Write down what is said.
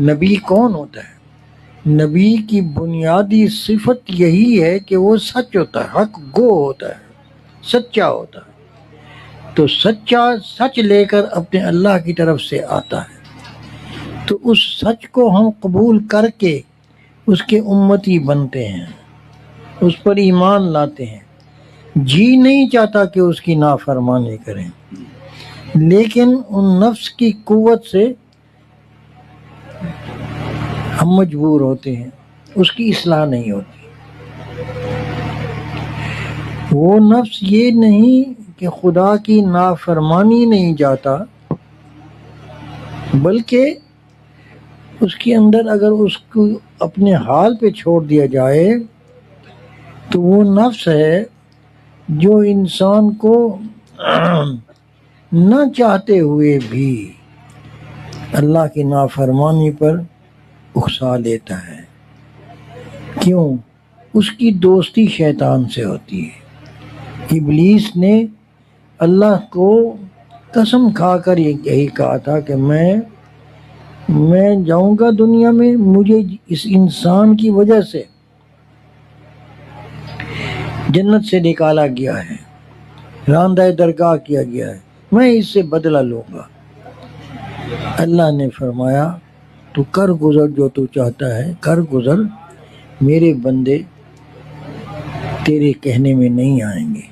نبی کون ہوتا ہے؟ نبی کی بنیادی صفت یہی ہے کہ وہ سچ ہوتا ہے، حق گو ہوتا ہے، سچا ہوتا ہے۔ تو سچا سچ لے کر اپنے اللہ کی طرف سے آتا ہے، تو اس سچ کو ہم قبول کر کے اس کے امتی بنتے ہیں، اس پر ایمان لاتے ہیں۔ جی نہیں چاہتا کہ اس کی نافرمانی کریں، لیکن ان نفس کی قوت سے ہم مجبور ہوتے ہیں، اس کی اصلاح نہیں ہوتی۔ وہ نفس یہ نہیں کہ خدا کی نافرمانی نہیں چاہتا، بلکہ اس کے اندر اگر اس کو اپنے حال پہ چھوڑ دیا جائے تو وہ نفس ہے جو انسان کو نہ چاہتے ہوئے بھی اللہ کی نافرمانی پر اکسا لیتا ہے۔ کیوں؟ اس کی دوستی شیطان سے ہوتی ہے۔ ابلیس نے اللہ کو قسم کھا کر یہی کہا تھا کہ میں جاؤں گا دنیا میں، مجھے اس انسان کی وجہ سے جنت سے نکالا گیا ہے، راندہ درگاہ کیا گیا ہے، میں اس سے بدلہ لوں گا۔ اللہ نے فرمایا تو کر گزر جو تو چاہتا ہے، کر گزر، میرے بندے تیرے کہنے میں نہیں آئیں گے۔